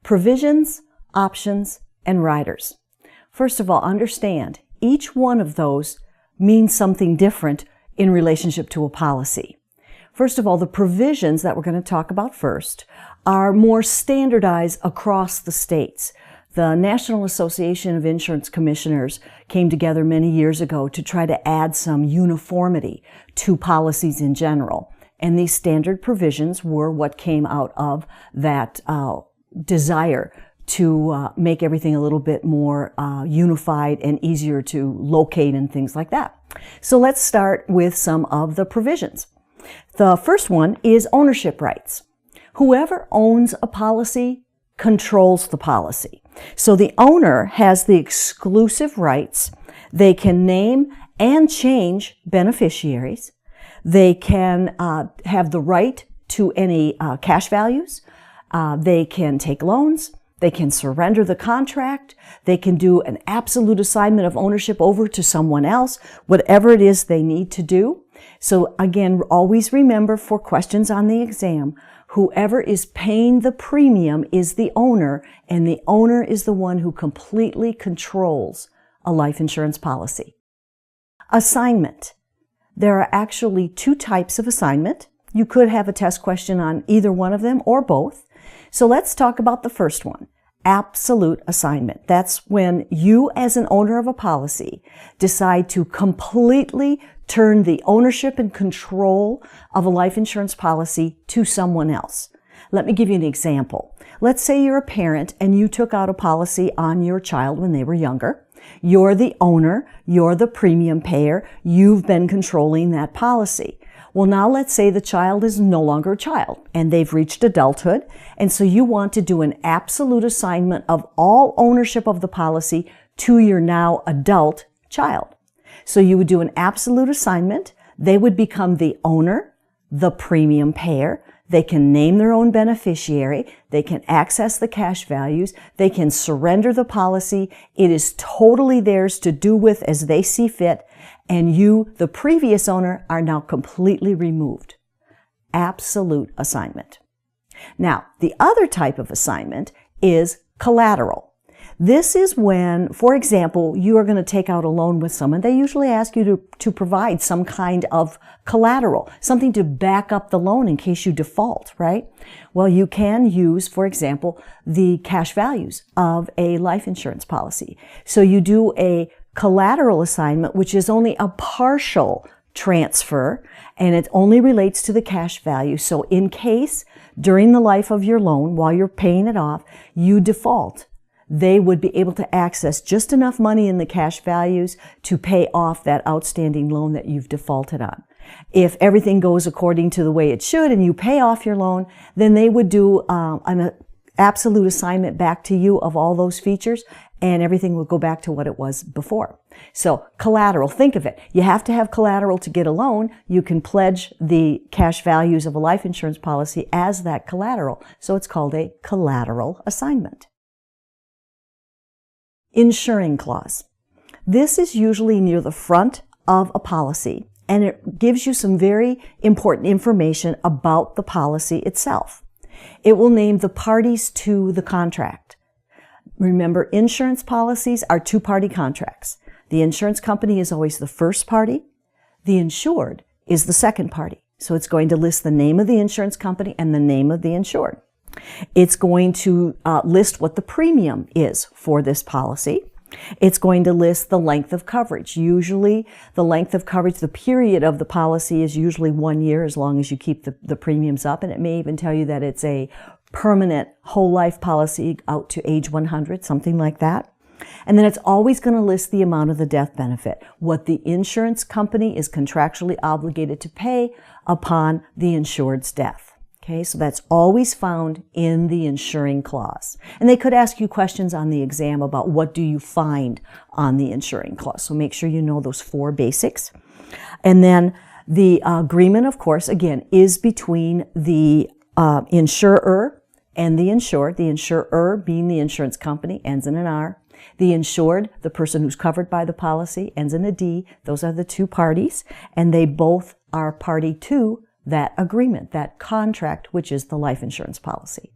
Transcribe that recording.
provisions, options, and riders. First of all, understand each one of those means something different in relationship to a policy. First of all, the provisions that we're going to talk about first are more standardized across the states. The National Association of Insurance Commissioners came together many years ago to try to add some uniformity to policies in general. And these standard provisions were what came out of that desire to make everything a little bit more unified and easier to locate and things like that. So let's start with some of the provisions. The first one is ownership rights. Whoever owns a policy controls the policy. So the owner has the exclusive rights. They can name and change beneficiaries. They can have the right to any cash values. They can take loans. They can surrender the contract. They can do an absolute assignment of ownership over to someone else, whatever it is they need to do. So again, always remember for questions on the exam, whoever is paying the premium is the owner, and the owner is the one who completely controls a life insurance policy. Assignment. There are actually two types of assignment. You could have a test question on either one of them or both. So let's talk about the first one, absolute assignment. That's when you as an owner of a policy decide to completely turn the ownership and control of a life insurance policy to someone else. Let me give you an example. Let's say you're a parent and you took out a policy on your child when they were younger. You're the owner, you're the premium payer, you've been controlling that policy. Well, now let's say the child is no longer a child and they've reached adulthood, and so you want to do an absolute assignment of all ownership of the policy to your now adult child. So you would do an absolute assignment. They would become the owner, the premium payer. They can name their own beneficiary. They can access the cash values. They can surrender the policy. It is totally theirs to do with as they see fit. And you, the previous owner, are now completely removed. Absolute assignment. Now, the other type of assignment is collateral. This is when, for example, you are going to take out a loan with someone. They usually ask you to provide some kind of collateral, something to back up the loan in case you default, right? Well, you can use, for example, the cash values of a life insurance policy. So you do a collateral assignment, which is only a partial transfer, and it only relates to the cash value. So in case during the life of your loan, while you're paying it off, you default, they would be able to access just enough money in the cash values to pay off that outstanding loan that you've defaulted on. If everything goes according to the way it should and you pay off your loan, then they would do an absolute assignment back to you of all those features, and everything will go back to what it was before. So collateral, think of it. You have to have collateral to get a loan. You can pledge the cash values of a life insurance policy as that collateral. So it's called a collateral assignment. Insuring clause. This is usually near the front of a policy, and it gives you some very important information about the policy itself. It will name the parties to the contract. Remember, insurance policies are two-party contracts. The insurance company is always the first party. The insured is the second party. So it's going to list the name of the insurance company and the name of the insured. It's going to list what the premium is for this policy. It's going to list the length of coverage. Usually the length of coverage, the period of the policy is usually 1 year as long as you keep the premiums up. And it may even tell you that it's a permanent whole life policy out to age 100, something like that. And then it's always going to list the amount of the death benefit, what the insurance company is contractually obligated to pay upon the insured's death. Okay, so that's always found in the insuring clause. And they could ask you questions on the exam about what do you find on the insuring clause. So make sure you know those four basics. And then the agreement, of course, again, is between the insurer and the insured. The insurer being the insurance company, ends in an R. The insured, the person who's covered by the policy, ends in a D. Those are the two parties, and they both are party to that agreement, that contract, which is the life insurance policy.